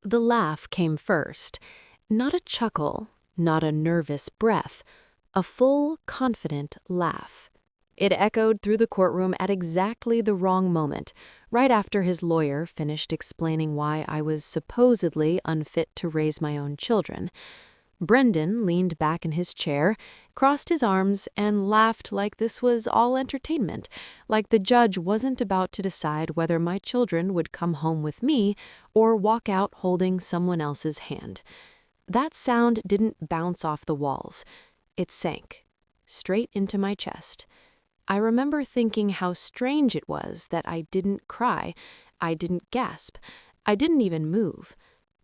The laugh came first. Not a chuckle, not a nervous breath. A full, confident laugh. It echoed through the courtroom at exactly the wrong moment, right after his lawyer finished explaining why I was supposedly unfit to raise my own children. Brendan leaned back in his chair, crossed his arms, and laughed like this was all entertainment, like the judge wasn't about to decide whether my children would come home with me or walk out holding someone else's hand. That sound didn't bounce off the walls. It sank, straight into my chest. I remember thinking how strange it was that I didn't cry, I didn't gasp, I didn't even move.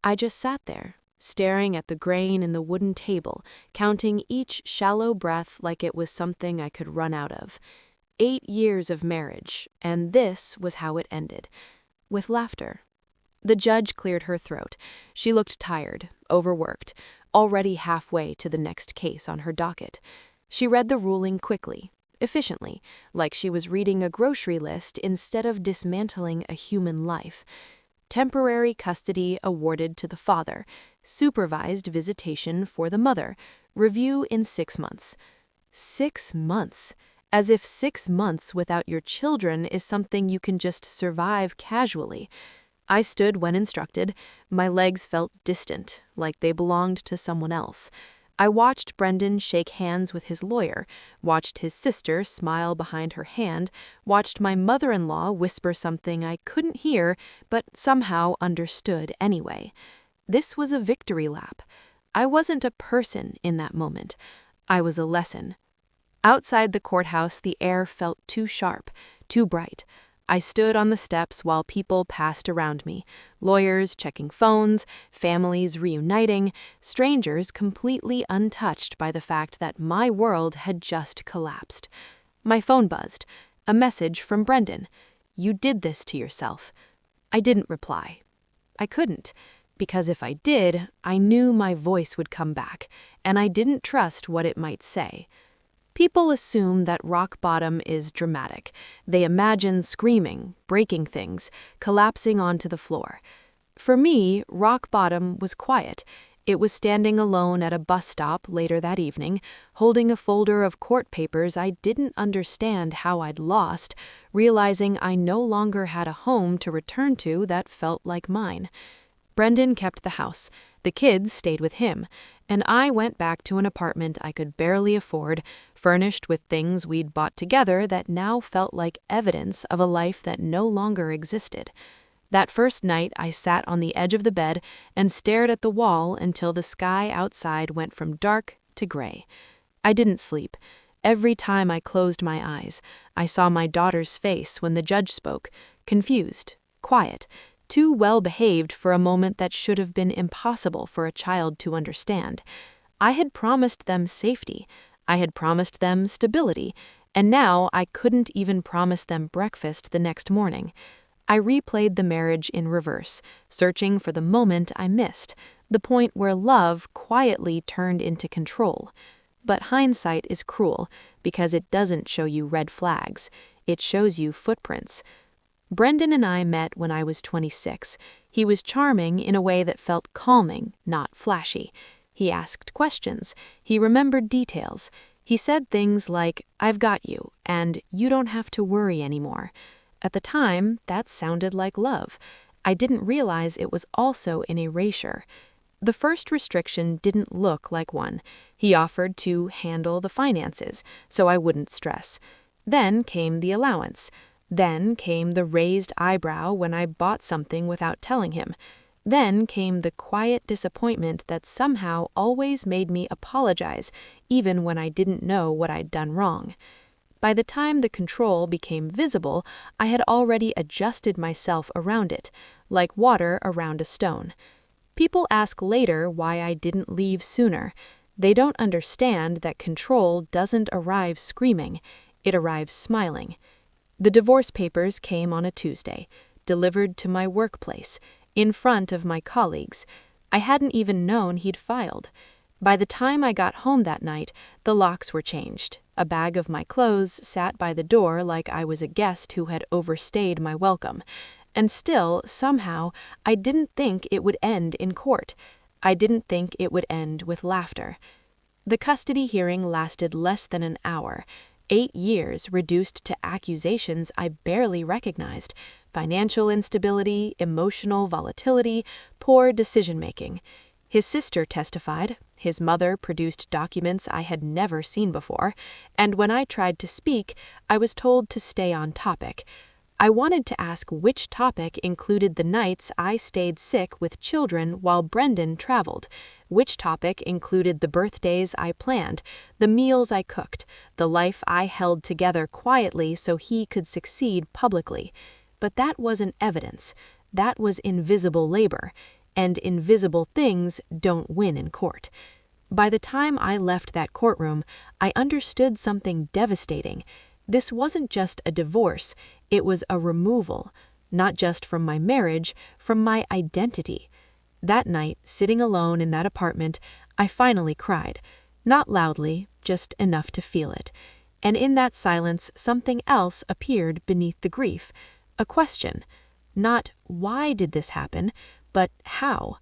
I just sat there, staring at the grain in the wooden table, counting each shallow breath like it was something I could run out of. 8 years of marriage, and this was how it ended. With laughter. The judge cleared her throat. She looked tired, overworked, already halfway to the next case on her docket. She read the ruling quickly, efficiently, like she was reading a grocery list instead of dismantling a human life. Temporary custody awarded to the father, supervised visitation for the mother, review in 6 months. 6 months. As if 6 months without your children is something you can just survive casually. I stood when instructed. My legs felt distant, like they belonged to someone else. I watched Brendan shake hands with his lawyer, watched his sister smile behind her hand, watched my mother-in-law whisper something I couldn't hear but somehow understood anyway. This was a victory lap. I wasn't a person in that moment. I was a lesson. Outside the courthouse, the air felt too sharp, too bright. I stood on the steps while people passed around me, lawyers checking phones, families reuniting, strangers completely untouched by the fact that my world had just collapsed. My phone buzzed. A message from Brendan. "You did this to yourself." I didn't reply. I couldn't, because if I did, I knew my voice would come back, and I didn't trust what it might say. People assume that rock bottom is dramatic. They imagine screaming, breaking things, collapsing onto the floor. For me, rock bottom was quiet. It was standing alone at a bus stop later that evening, holding a folder of court papers I didn't understand how I'd lost, realizing I no longer had a home to return to that felt like mine. Brendan kept the house. The kids stayed with him, and I went back to an apartment I could barely afford, furnished with things we'd bought together that now felt like evidence of a life that no longer existed. That first night, I sat on the edge of the bed and stared at the wall until the sky outside went from dark to gray. I didn't sleep. Every time I closed my eyes, I saw my daughter's face when the judge spoke, confused, quiet, too well-behaved for a moment that should have been impossible for a child to understand. I had promised them safety. I had promised them stability, and now I couldn't even promise them breakfast the next morning. I replayed the marriage in reverse, searching for the moment I missed, the point where love quietly turned into control. But hindsight is cruel because it doesn't show you red flags. It shows you footprints. Brendan and I met when I was 26. He was charming in a way that felt calming, not flashy. He asked questions. He remembered details. He said things like, "I've got you," and "You don't have to worry anymore." At the time, that sounded like love. I didn't realize it was also an erasure. The first restriction didn't look like one. He offered to handle the finances, so I wouldn't stress. Then came the allowance. Then came the raised eyebrow when I bought something without telling him. Then came the quiet disappointment that somehow always made me apologize, even when I didn't know what I'd done wrong. By the time the control became visible, I had already adjusted myself around it, like water around a stone. People ask later why I didn't leave sooner. They don't understand that control doesn't arrive screaming, it arrives smiling. The divorce papers came on a Tuesday, delivered to my workplace, in front of my colleagues. I hadn't even known he'd filed. By the time I got home that night, the locks were changed. A bag of my clothes sat by the door like I was a guest who had overstayed my welcome. And still, somehow, I didn't think it would end in court. I didn't think it would end with laughter. The custody hearing lasted less than an hour. 8 years reduced to accusations I barely recognized: financial instability, emotional volatility, poor decision-making. His sister testified, his mother produced documents I had never seen before, and when I tried to speak, I was told to stay on topic. I wanted to ask which topic included the nights I stayed sick with children while Brendan traveled, which topic included the birthdays I planned, the meals I cooked, the life I held together quietly so he could succeed publicly. But that wasn't evidence. That was invisible labor, and invisible things don't win in court. By the time I left that courtroom, I understood something devastating. This wasn't just a divorce, it was a removal, not just from my marriage, from my identity. That night, sitting alone in that apartment, I finally cried. Not loudly, just enough to feel it. And in that silence, something else appeared beneath the grief. A question. Not why did this happen, but how?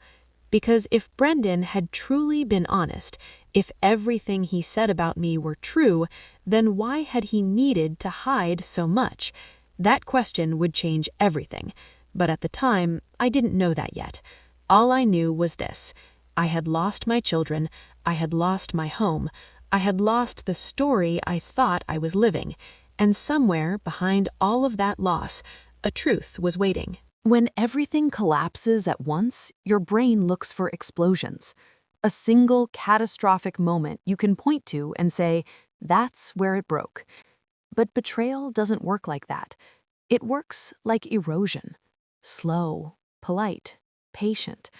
Because if Brendan had truly been honest, if everything he said about me were true, then why had he needed to hide so much? That question would change everything. But at the time, I didn't know that yet. All I knew was this: I had lost my children, I had lost my home, I had lost the story I thought I was living, and somewhere behind all of that loss, a truth was waiting. When everything collapses at once, your brain looks for explosions. A single catastrophic moment you can point to and say, that's where it broke. But betrayal doesn't work like that. It works like erosion. Slow, polite, patient.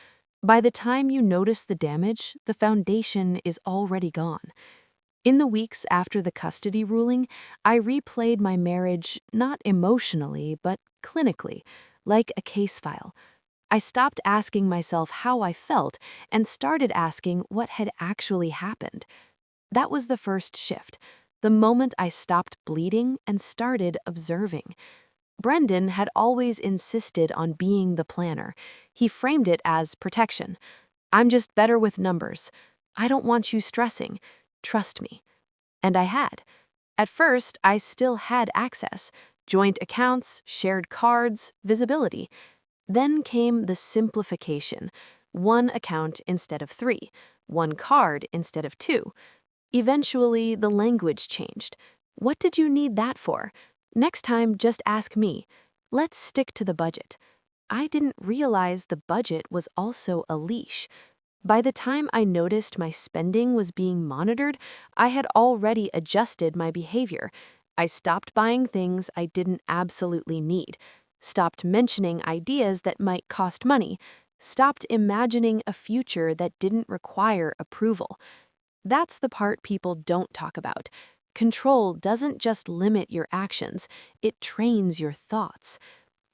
By the time you notice the damage, the foundation is already gone. In the weeks after the custody ruling, I replayed my marriage not emotionally, but clinically, like a case file. I stopped asking myself how I felt and started asking what had actually happened. That was the first shift, the moment I stopped bleeding and started observing. Brendan had always insisted on being the planner. He framed it as protection. I'm just better with numbers. I don't want you stressing. Trust me. And I had. At first, I still had access. Joint accounts, shared cards, visibility. Then came the simplification. 1 account instead of 3. 1 card instead of 2. Eventually, the language changed. What did you need that for? Next time, just ask me. Let's stick to the budget. I didn't realize the budget was also a leash. By the time I noticed my spending was being monitored, I had already adjusted my behavior. I stopped buying things I didn't absolutely need, stopped mentioning ideas that might cost money, stopped imagining a future that didn't require approval. That's the part people don't talk about. Control doesn't just limit your actions, it trains your thoughts.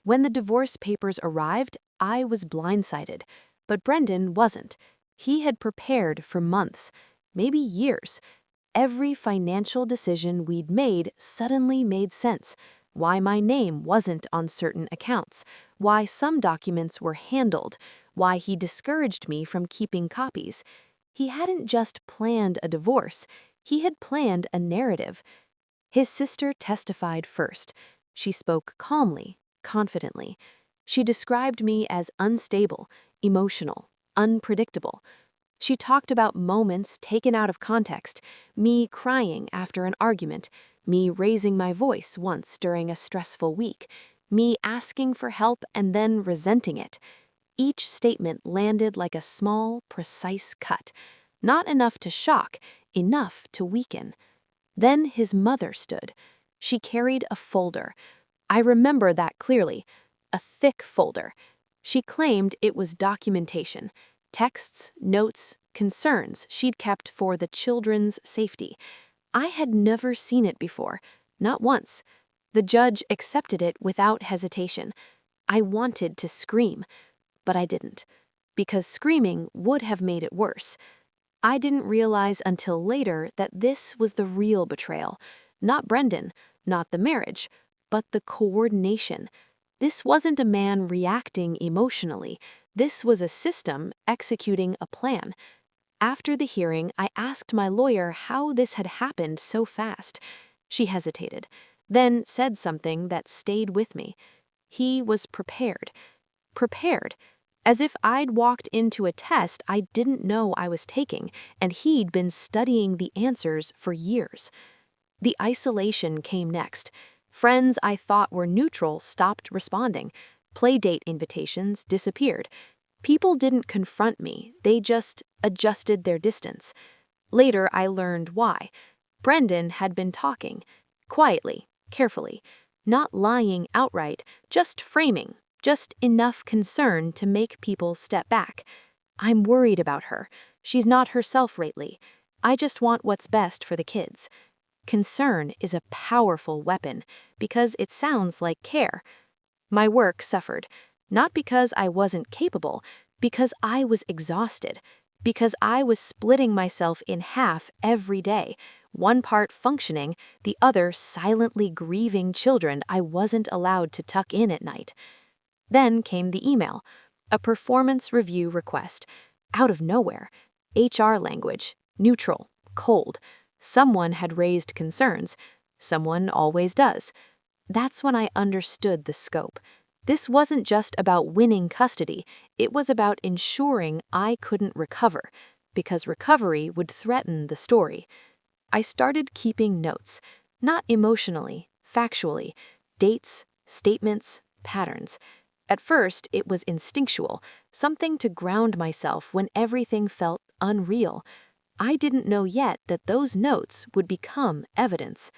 When the divorce papers arrived, I was blindsided, but Brendan wasn't. He had prepared for months, maybe years. Every financial decision we'd made suddenly made sense. Why my name wasn't on certain accounts, why some documents were handled, why he discouraged me from keeping copies. He hadn't just planned a divorce, he had planned a narrative. His sister testified first. She spoke calmly, confidently. She described me as unstable, emotional, unpredictable. She talked about moments taken out of context, me crying after an argument, me raising my voice once during a stressful week, me asking for help and then resenting it. Each statement landed like a small, precise cut, not enough to shock, enough to weaken. Then his mother stood. She carried a folder. I remember that clearly, a thick folder. She claimed it was documentation, texts, notes, concerns she'd kept for the children's safety. I had never seen it before, not once. The judge accepted it without hesitation. I wanted to scream, but I didn't, because screaming would have made it worse. I didn't realize until later that this was the real betrayal. Not Brendan, not the marriage, but the coordination. This wasn't a man reacting emotionally. This was a system executing a plan. After the hearing, I asked my lawyer how this had happened so fast. She hesitated, then said something that stayed with me. He was prepared. Prepared. As if I'd walked into a test I didn't know I was taking, and he'd been studying the answers for years. The isolation came next. Friends I thought were neutral stopped responding. Playdate invitations disappeared. People didn't confront me, they just adjusted their distance. Later, I learned why. Brendan had been talking. Quietly, carefully. Not lying outright, just framing. Just enough concern to make people step back. I'm worried about her. She's not herself lately. I just want what's best for the kids. Concern is a powerful weapon because it sounds like care. My work suffered. Not because I wasn't capable, because I was exhausted, because I was splitting myself in half every day, one part functioning, the other silently grieving children I wasn't allowed to tuck in at night. Then came the email, a performance review request, out of nowhere, HR language, neutral, cold. Someone had raised concerns. Someone always does. That's when I understood the scope. This wasn't just about winning custody, it was about ensuring I couldn't recover, because recovery would threaten the story. I started keeping notes, not emotionally, factually, dates, statements, patterns. At first, it was instinctual, something to ground myself when everything felt unreal. I didn't know yet that those notes would become evidence.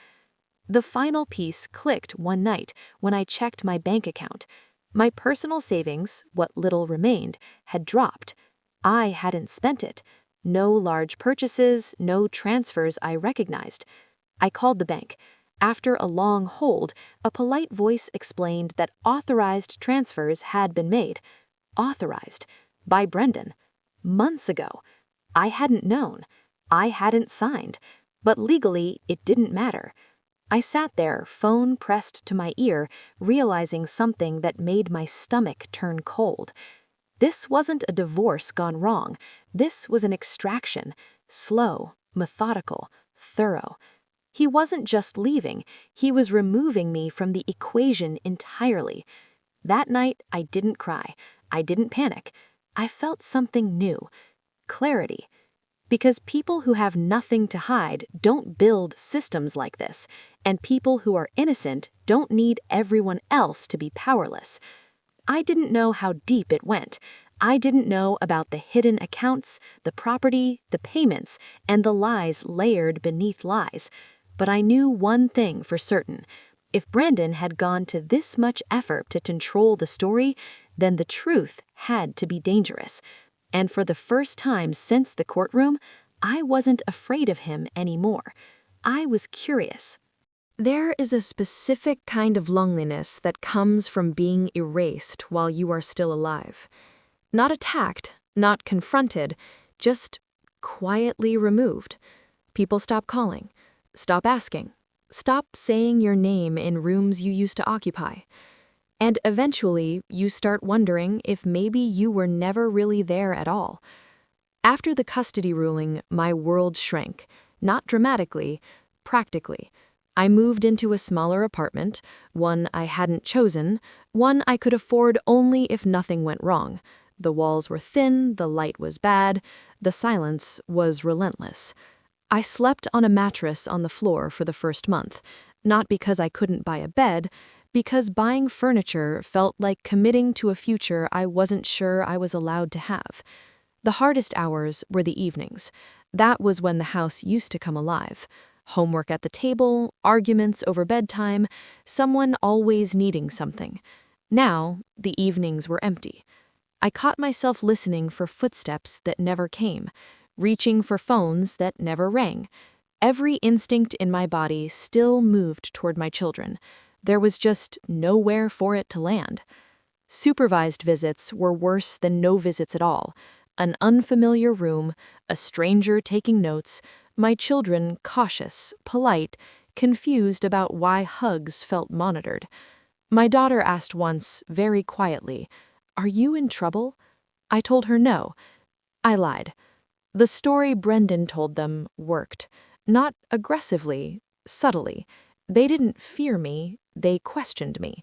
The final piece clicked one night when I checked my bank account. My personal savings, what little remained, had dropped. I hadn't spent it. No large purchases, no transfers I recognized. I called the bank. After a long hold, a polite voice explained that authorized transfers had been made. Authorized. By Brendan. Months ago. I hadn't known. I hadn't signed. But legally, it didn't matter. I sat there, phone pressed to my ear, realizing something that made my stomach turn cold. This wasn't a divorce gone wrong. This was an extraction. Slow, methodical, thorough. He wasn't just leaving, he was removing me from the equation entirely. That night, I didn't cry. I didn't panic. I felt something new. Clarity. Because people who have nothing to hide don't build systems like this, and people who are innocent don't need everyone else to be powerless. I didn't know how deep it went. I didn't know about the hidden accounts, the property, the payments, and the lies layered beneath lies. But I knew one thing for certain. If Brendan had gone to this much effort to control the story, then the truth had to be dangerous. And for the first time since the courtroom, I wasn't afraid of him anymore. I was curious. There is a specific kind of loneliness that comes from being erased while you are still alive. Not attacked, not confronted, just quietly removed. People stop calling, stop asking, stop saying your name in rooms you used to occupy. And eventually, you start wondering if maybe you were never really there at all. After the custody ruling, my world shrank, not dramatically, practically. I moved into a smaller apartment, one I hadn't chosen, one I could afford only if nothing went wrong. The walls were thin, the light was bad, the silence was relentless. I slept on a mattress on the floor for the first month, not because I couldn't buy a bed, because buying furniture felt like committing to a future I wasn't sure I was allowed to have. The hardest hours were the evenings. That was when the house used to come alive. Homework at the table, arguments over bedtime, someone always needing something. Now, the evenings were empty. I caught myself listening for footsteps that never came, reaching for phones that never rang. Every instinct in my body still moved toward my children. There was just nowhere for it to land. Supervised visits were worse than no visits at all. An unfamiliar room, a stranger taking notes, my children cautious, polite, confused about why hugs felt monitored. My daughter asked once, very quietly, "Are you in trouble?" I told her no. I lied. The story Brendan told them worked. Not aggressively, subtly. They didn't fear me, they questioned me.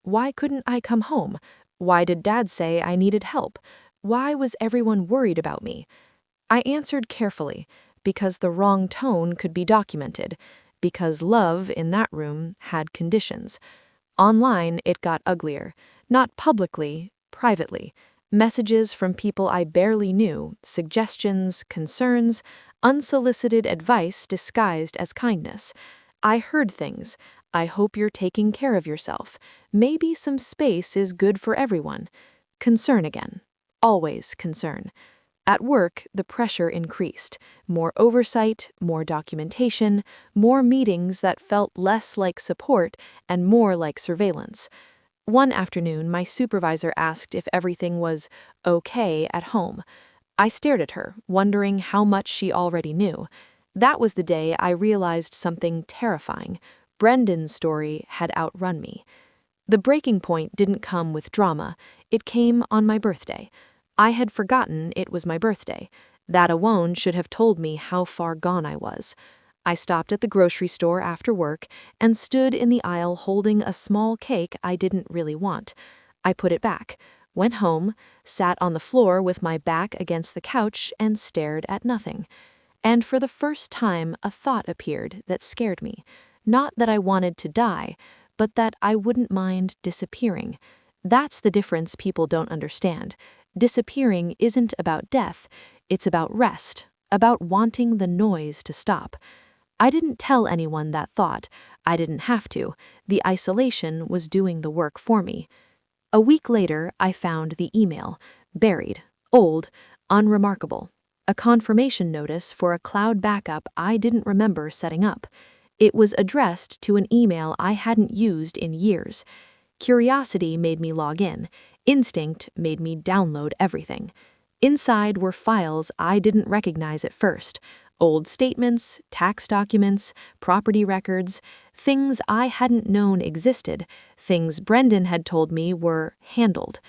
Why couldn't I come home? Why did Dad say I needed help? Why was everyone worried about me? I answered carefully, because the wrong tone could be documented, because love in that room had conditions. Online, it got uglier. Not publicly, privately. Messages from people I barely knew, suggestions, concerns, unsolicited advice disguised as kindness. I heard things. I hope you're taking care of yourself. Maybe some space is good for everyone. Concern again. Always concern. At work, the pressure increased. More oversight, more documentation, more meetings that felt less like support and more like surveillance. One afternoon, my supervisor asked if everything was okay at home. I stared at her, wondering how much she already knew. That was the day I realized something terrifying. Brendan's story had outrun me. The breaking point didn't come with drama. It came on my birthday. I had forgotten it was my birthday. That alone should have told me how far gone I was. I stopped at the grocery store after work and stood in the aisle holding a small cake I didn't really want. I put it back, went home, sat on the floor with my back against the couch and stared at nothing. And for the first time, a thought appeared that scared me. Not that I wanted to die, but that I wouldn't mind disappearing. That's the difference people don't understand. Disappearing isn't about death, it's about rest, about wanting the noise to stop. I didn't tell anyone that thought. I didn't have to. The isolation was doing the work for me. A week later, I found the email. Buried, old, unremarkable. A confirmation notice for a cloud backup I didn't remember setting up. It was addressed to an email I hadn't used in years. Curiosity made me log in. Instinct made me download everything. Inside were files I didn't recognize at first. Old statements, tax documents, property records, things I hadn't known existed, things Brendan had told me were handled.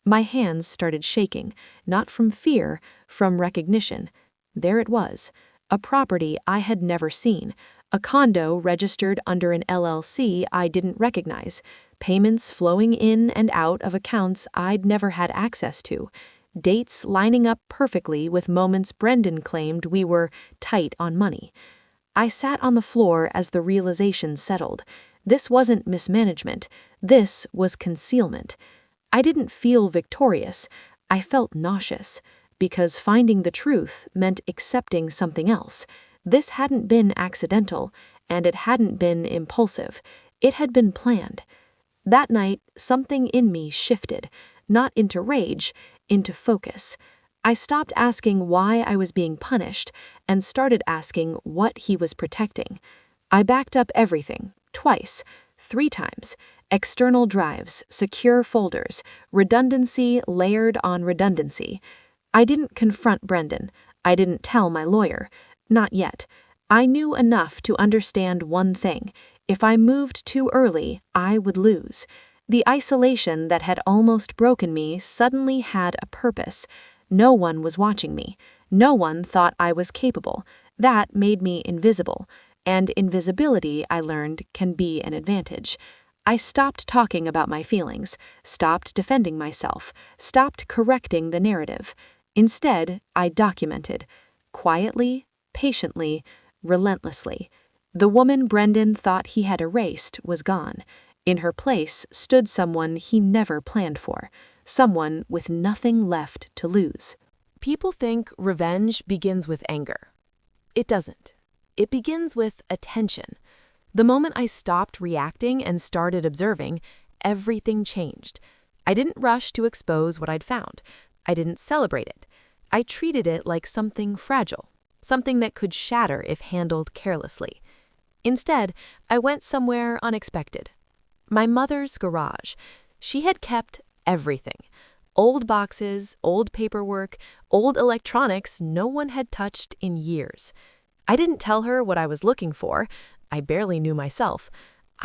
My hands started shaking, not from fear, from recognition. There it was, a property I had never seen, a condo registered under an LLC I didn't recognize, payments flowing in and out of accounts I'd never had access to, dates lining up perfectly with moments Brendan claimed we were tight on money. I sat on the floor as the realization settled. This wasn't mismanagement. This was concealment. I didn't feel victorious. I felt nauseous, because finding the truth meant accepting something else. This hadn't been accidental, and it hadn't been impulsive. It had been planned. That night, something in me shifted, not into rage, into focus. I stopped asking why I was being punished and started asking what he was protecting. I backed up everything, twice, 3 times. External drives, secure folders, redundancy layered on redundancy. I didn't confront Brendan. I didn't tell my lawyer. Not yet. I knew enough to understand one thing. If I moved too early, I would lose. The isolation that had almost broken me suddenly had a purpose. No one was watching me. No one thought I was capable. That made me invisible. And invisibility, I learned, can be an advantage. I stopped talking about my feelings, stopped defending myself, stopped correcting the narrative. Instead, I documented. Quietly, patiently, relentlessly. The woman Brendan thought he had erased was gone. In her place stood someone he never planned for, someone with nothing left to lose. People think revenge begins with anger. It doesn't. It begins with attention. The moment I stopped reacting and started observing, everything changed. I didn't rush to expose what I'd found. I didn't celebrate it. I treated it like something fragile, something that could shatter if handled carelessly. Instead, I went somewhere unexpected. My mother's garage. She had kept everything. Old boxes, old paperwork, old electronics no one had touched in years. I didn't tell her what I was looking for. I barely knew myself.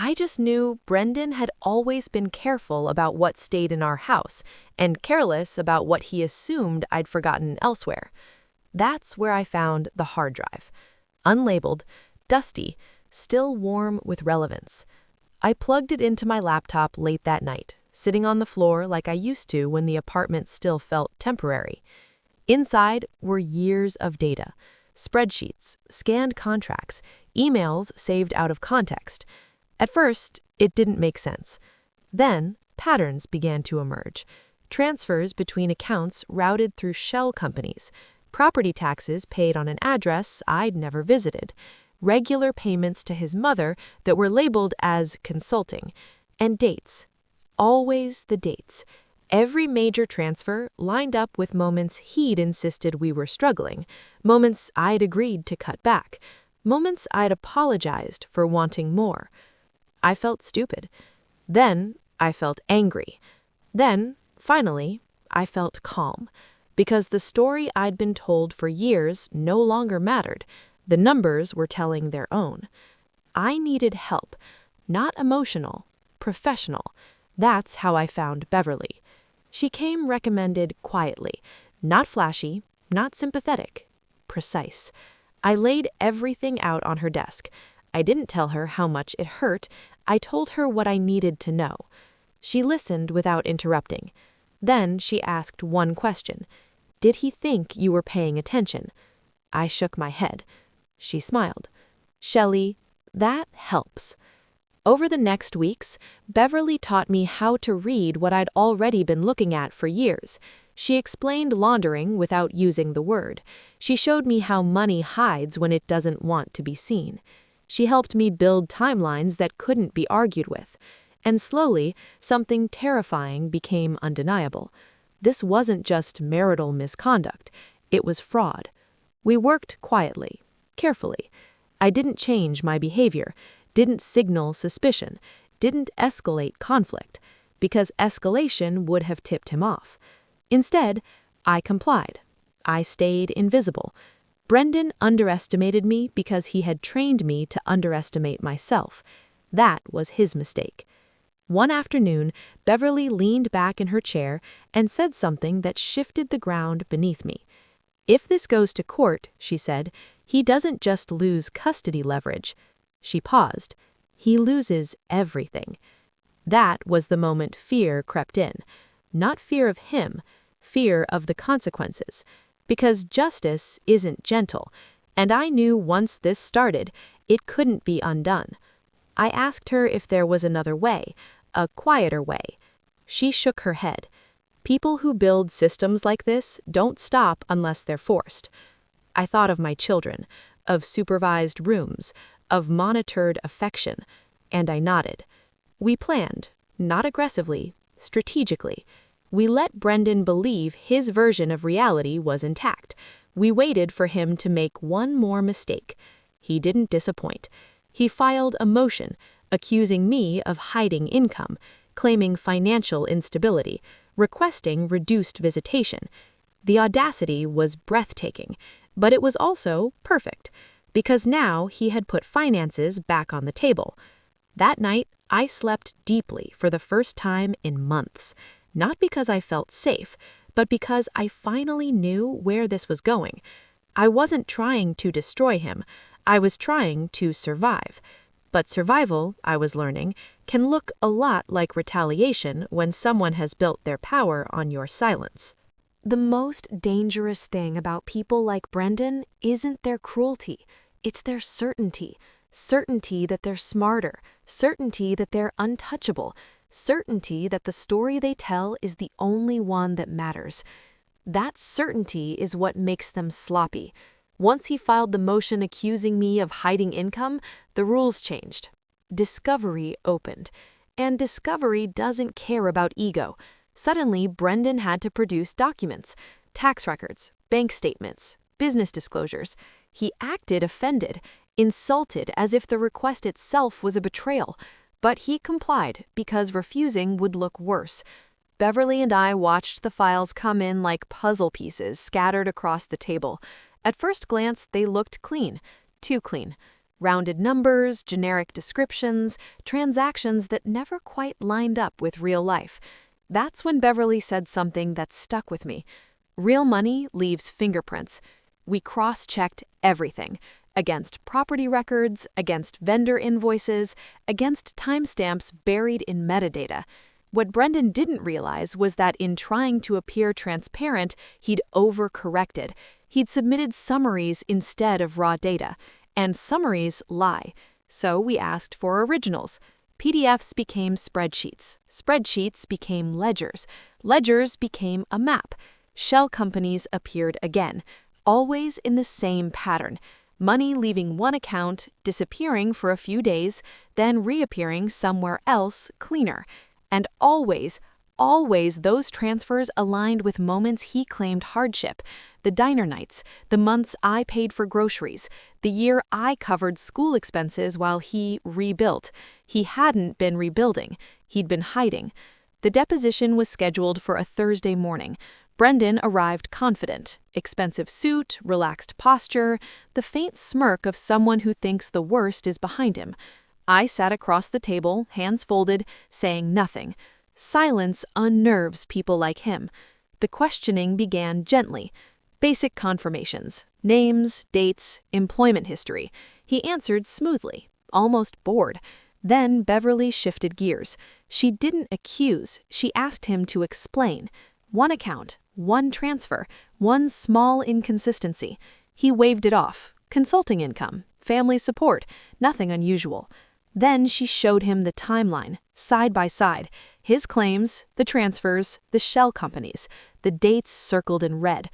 I just knew Brendan had always been careful about what stayed in our house and careless about what he assumed I'd forgotten elsewhere. That's where I found the hard drive. Unlabeled, dusty, still warm with relevance. I plugged it into my laptop late that night, sitting on the floor like I used to when the apartment still felt temporary. Inside were years of data, spreadsheets, scanned contracts, emails saved out of context. At first, it didn't make sense. Then, patterns began to emerge. Transfers between accounts routed through shell companies, property taxes paid on an address I'd never visited, regular payments to his mother that were labeled as consulting, and dates. Always the dates. Every major transfer lined up with moments he'd insisted we were struggling, moments I'd agreed to cut back, moments I'd apologized for wanting more. I felt stupid. Then I felt angry. Then, finally, I felt calm, because the story I'd been told for years no longer mattered. The numbers were telling their own. I needed help, not emotional, professional. That's how I found Beverly. She came recommended quietly, not flashy, not sympathetic, precise. I laid everything out on her desk. I didn't tell her how much it hurt. I told her what I needed to know. She listened without interrupting. Then she asked one question. Did he think you were paying attention? I shook my head. She smiled. Shelley, that helps. Over the next weeks, Beverly taught me how to read what I'd already been looking at for years. She explained laundering without using the word. She showed me how money hides when it doesn't want to be seen. She helped me build timelines that couldn't be argued with. And slowly, something terrifying became undeniable. This wasn't just marital misconduct. It was fraud. We worked quietly, carefully. I didn't change my behavior, didn't signal suspicion, didn't escalate conflict, because escalation would have tipped him off. Instead, I complied. I stayed invisible. Brendan underestimated me because he had trained me to underestimate myself. That was his mistake. One afternoon, Beverly leaned back in her chair and said something that shifted the ground beneath me. If this goes to court, she said, he doesn't just lose custody leverage. She paused. He loses everything. That was the moment fear crept in. Not fear of him, fear of the consequences. Because justice isn't gentle, and I knew once this started, it couldn't be undone. I asked her if there was another way, a quieter way. She shook her head. People who build systems like this don't stop unless they're forced. I thought of my children, of supervised rooms, of monitored affection, and I nodded. We planned, not aggressively, strategically. We let Brendan believe his version of reality was intact. We waited for him to make one more mistake. He didn't disappoint. He filed a motion, accusing me of hiding income, claiming financial instability, requesting reduced visitation. The audacity was breathtaking, but it was also perfect, because now he had put finances back on the table. That night, I slept deeply for the first time in months. Not because I felt safe, but because I finally knew where this was going. I wasn't trying to destroy him. I was trying to survive. But survival, I was learning, can look a lot like retaliation when someone has built their power on your silence. The most dangerous thing about people like Brendan isn't their cruelty. It's their certainty. Certainty that they're smarter. Certainty that they're untouchable. Certainty that the story they tell is the only one that matters. That certainty is what makes them sloppy. Once he filed the motion accusing me of hiding income, the rules changed. Discovery opened. And Discovery doesn't care about ego. Suddenly, Brendan had to produce documents, tax records, bank statements, business disclosures. He acted offended, insulted as if the request itself was a betrayal. But he complied because refusing would look worse. Beverly and I watched the files come in like puzzle pieces scattered across the table. At first glance, they looked clean, too clean. Rounded numbers, generic descriptions, transactions that never quite lined up with real life. That's when Beverly said something that stuck with me. Real money leaves fingerprints. We cross-checked everything. Against property records, against vendor invoices, against timestamps buried in metadata. What Brendan didn't realize was that in trying to appear transparent, he'd overcorrected. He'd submitted summaries instead of raw data. And summaries lie. So we asked for originals. PDFs became spreadsheets. Spreadsheets became ledgers. Ledgers became a map. Shell companies appeared again, always in the same pattern. Money leaving one account, disappearing for a few days, then reappearing somewhere else cleaner. And always those transfers aligned with moments he claimed hardship. The diner nights, the months I paid for groceries, the year I covered school expenses while he rebuilt. He hadn't been rebuilding, he'd been hiding. The deposition was scheduled for a Thursday morning. Brendan arrived confident. Expensive suit, relaxed posture, the faint smirk of someone who thinks the worst is behind him. I sat across the table, hands folded, saying nothing. Silence unnerves people like him. The questioning began gently. Basic confirmations, names, dates, employment history. He answered smoothly, almost bored. Then Beverly shifted gears. She didn't accuse, she asked him to explain. One account, one transfer, one small inconsistency. He waved it off. Consulting income, family support, nothing unusual. Then she showed him the timeline, side by side. His claims, the transfers, the shell companies, the dates circled in red.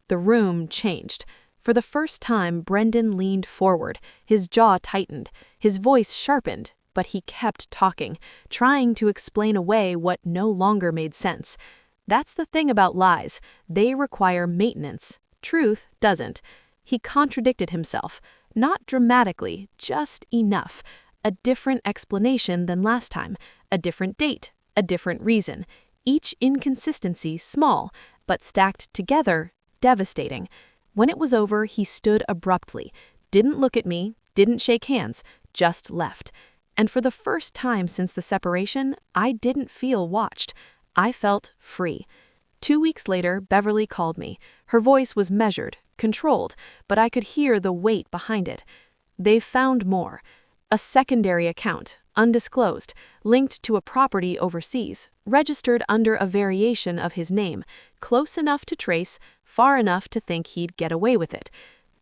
The room changed. For the first time, Brendan leaned forward, his jaw tightened, his voice sharpened, but he kept talking, trying to explain away what no longer made sense. That's the thing about lies. They require maintenance. Truth doesn't. He contradicted himself, not dramatically, just enough. A different explanation than last time, a different date, a different reason. Each inconsistency small, but stacked together, devastating. When it was over, he stood abruptly, didn't look at me, didn't shake hands, just left. And for the first time since the separation, I didn't feel watched. I felt free. 2 weeks later, Beverly called me. Her voice was measured, controlled, but I could hear the weight behind it. They've found more. A secondary account, undisclosed, linked to a property overseas, registered under a variation of his name, close enough to trace, far enough to think he'd get away with it.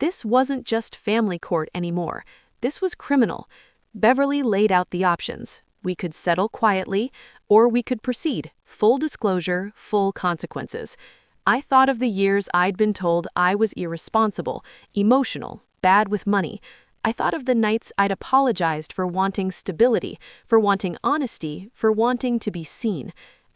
This wasn't just family court anymore. This was criminal. Beverly laid out the options. We could settle quietly, or we could proceed, full disclosure, full consequences. I thought of the years I'd been told I was irresponsible, emotional, bad with money. I thought of the nights I'd apologized for wanting stability, for wanting honesty, for wanting to be seen.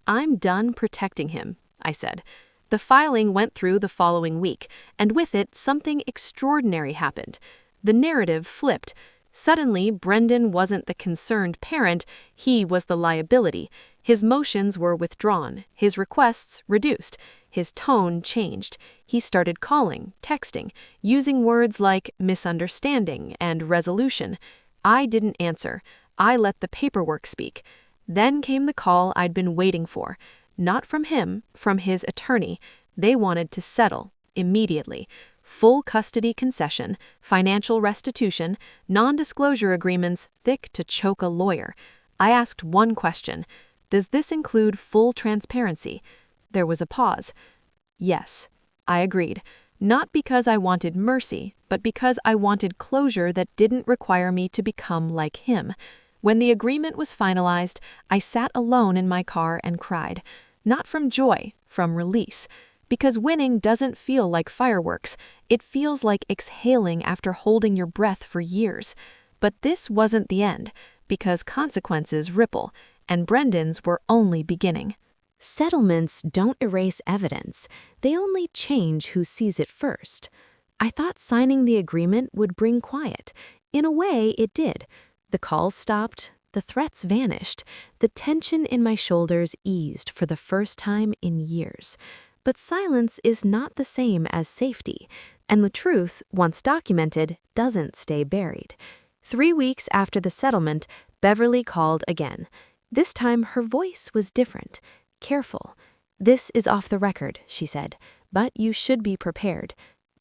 I'm done protecting him, I said. The filing went through the following week, and with it, something extraordinary happened. The narrative flipped. Suddenly, Brendan wasn't the concerned parent, he was the liability. His motions were withdrawn, his requests reduced, his tone changed. He started calling, texting, using words like misunderstanding and resolution. I didn't answer. I let the paperwork speak. Then came the call I'd been waiting for. Not from him, from his attorney. They wanted to settle, immediately. Full custody concession, financial restitution, non-disclosure agreements thick to choke a lawyer. I asked one question. Does this include full transparency? There was a pause. Yes, I agreed. Not because I wanted mercy, but because I wanted closure that didn't require me to become like him. When the agreement was finalized, I sat alone in my car and cried. Not from joy, from release. Because winning doesn't feel like fireworks. It feels like exhaling after holding your breath for years. But this wasn't the end, because consequences ripple, and Brendan's were only beginning. Settlements don't erase evidence. They only change who sees it first. I thought signing the agreement would bring quiet. In a way, it did. The calls stopped. The threats vanished. The tension in my shoulders eased for the first time in years. But silence is not the same as safety, and the truth, once documented, doesn't stay buried. 3 weeks after the settlement, Beverly called again. This time her voice was different, careful. "This is off the record," she said, "but you should be prepared."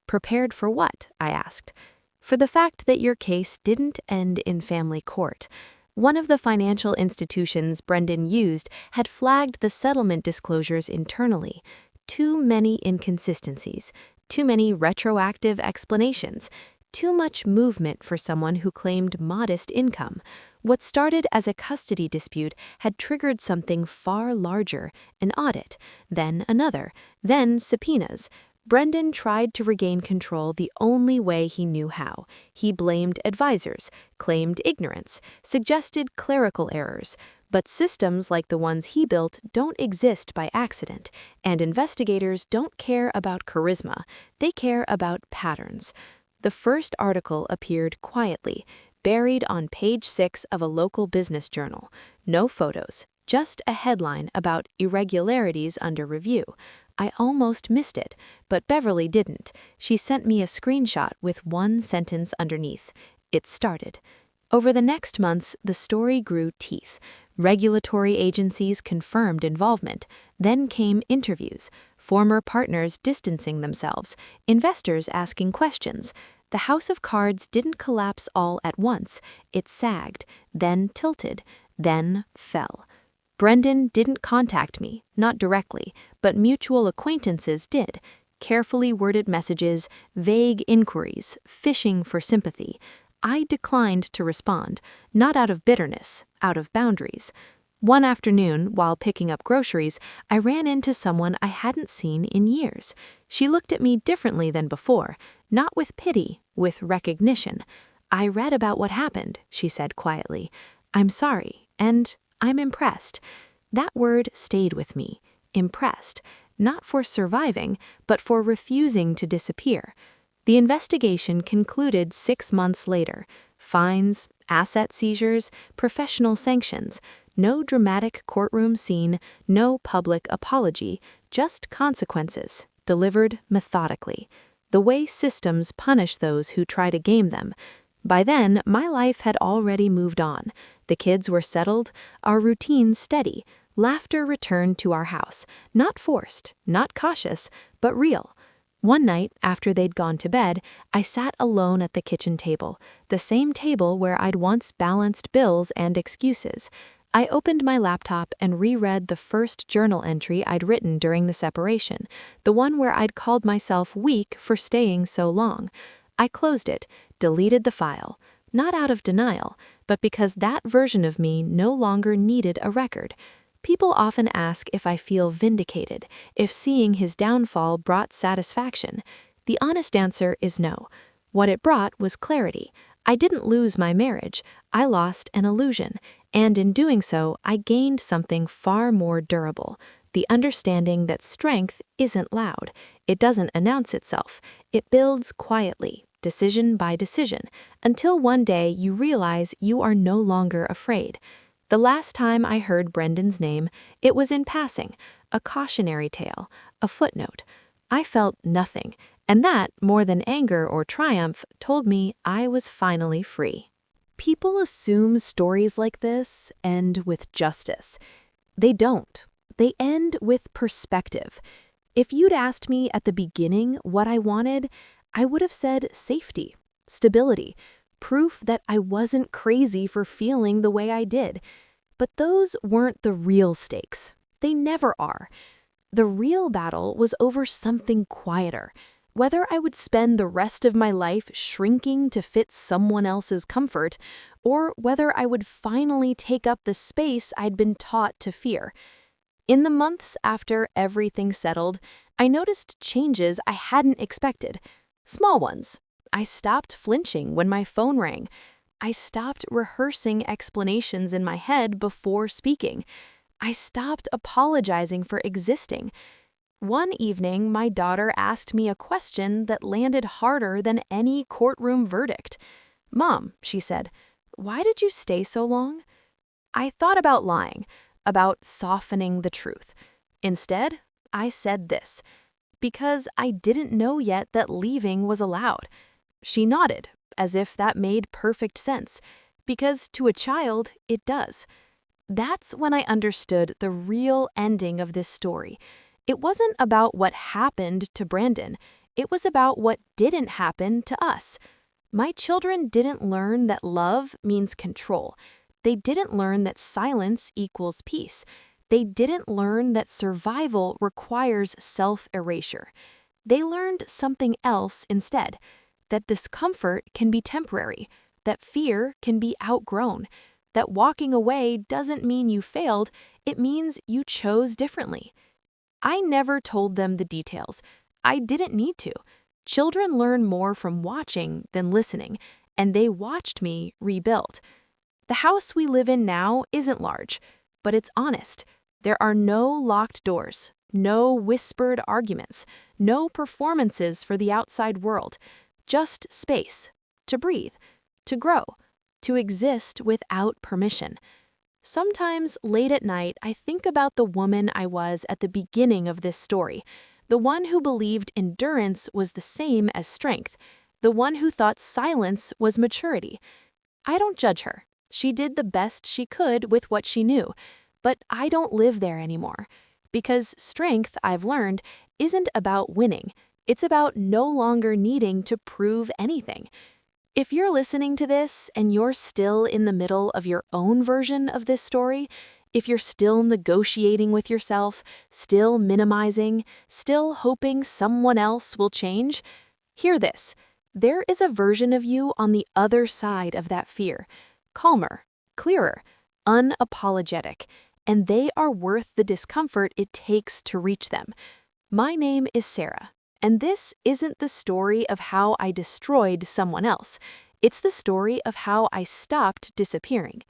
"Prepared for what?" I asked. "For the fact that your case didn't end in family court. One of the financial institutions Brendan used had flagged the settlement disclosures internally. Too many inconsistencies, too many retroactive explanations, too much movement for someone who claimed modest income. What started as a custody dispute had triggered something far larger, an audit, then another, then subpoenas. Brendan tried to regain control the only way he knew how. He blamed advisors, claimed ignorance, suggested clerical errors. But systems like the ones he built don't exist by accident, and investigators don't care about charisma, they care about patterns. The first article appeared quietly, buried on page 6 of a local business journal. No photos, just a headline about irregularities under review. I almost missed it, but Beverly didn't. She sent me a screenshot with one sentence underneath. It started. Over the next months, the story grew teeth. Regulatory agencies confirmed involvement. Then came interviews, former partners distancing themselves, investors asking questions. The house of cards didn't collapse all at once. It sagged, then tilted, then fell. Brendan didn't contact me, not directly, but mutual acquaintances did. Carefully worded messages, vague inquiries, fishing for sympathy. I declined to respond, not out of bitterness, out of boundaries. One afternoon, while picking up groceries, I ran into someone I hadn't seen in years. She looked at me differently than before, not with pity, with recognition. "I read about what happened," she said quietly. "I'm sorry, and I'm impressed." That word stayed with me. Impressed, not for surviving, but for refusing to disappear. The investigation concluded 6 months later. Fines, asset seizures, professional sanctions. No dramatic courtroom scene, no public apology, just consequences, delivered methodically. The way systems punish those who try to game them. By then, my life had already moved on. The kids were settled, our routines steady. Laughter returned to our house, not forced, not cautious, but real. One night, after they'd gone to bed, I sat alone at the kitchen table, the same table where I'd once balanced bills and excuses. I opened my laptop and reread the first journal entry I'd written during the separation, the one where I'd called myself weak for staying so long. I closed it, deleted the file, not out of denial, but because that version of me no longer needed a record. People often ask if I feel vindicated, if seeing his downfall brought satisfaction. The honest answer is no. What it brought was clarity. I didn't lose my marriage, I lost an illusion, and in doing so, I gained something far more durable. The understanding that strength isn't loud. It doesn't announce itself. It builds quietly, decision by decision, until one day you realize you are no longer afraid. The last time I heard Brendan's name, it was in passing, a cautionary tale, a footnote. I felt nothing, and that, more than anger or triumph, told me I was finally free. People assume stories like this end with justice. They don't. They end with perspective. If you'd asked me at the beginning what I wanted, I would have said safety, stability, proof that I wasn't crazy for feeling the way I did. But those weren't the real stakes. They never are. The real battle was over something quieter. Whether I would spend the rest of my life shrinking to fit someone else's comfort, or whether I would finally take up the space I'd been taught to fear. In the months after everything settled, I noticed changes I hadn't expected. Small ones. I stopped flinching when my phone rang. I stopped rehearsing explanations in my head before speaking. I stopped apologizing for existing. One evening, my daughter asked me a question that landed harder than any courtroom verdict. "Mom," she said, "why did you stay so long?" I thought about lying, about softening the truth. Instead, I said this, because I didn't know yet that leaving was allowed. She nodded, as if that made perfect sense, because to a child, it does. That's when I understood the real ending of this story. It wasn't about what happened to Brandon. It was about what didn't happen to us. My children didn't learn that love means control. They didn't learn that silence equals peace. They didn't learn that survival requires self-erasure. They learned something else instead, that discomfort can be temporary, that fear can be outgrown, that walking away doesn't mean you failed, it means you chose differently. I never told them the details. I didn't need to. Children learn more from watching than listening, and they watched me rebuild. The house we live in now isn't large, but it's honest. There are no locked doors, no whispered arguments, no performances for the outside world, just space to breathe, to grow, to exist without permission. Sometimes late at night, I think about the woman I was at the beginning of this story, the one who believed endurance was the same as strength, the one who thought silence was maturity. I don't judge her. She did the best she could with what she knew, but I don't live there anymore. Because strength, I've learned, isn't about winning. It's about no longer needing to prove anything. If you're listening to this and you're still in the middle of your own version of this story, if you're still negotiating with yourself, still minimizing, still hoping someone else will change, hear this. There is a version of you on the other side of that fear, calmer, clearer, unapologetic, and they are worth the discomfort it takes to reach them. My name is Sarah, and this isn't the story of how I destroyed someone else. It's the story of how I stopped disappearing.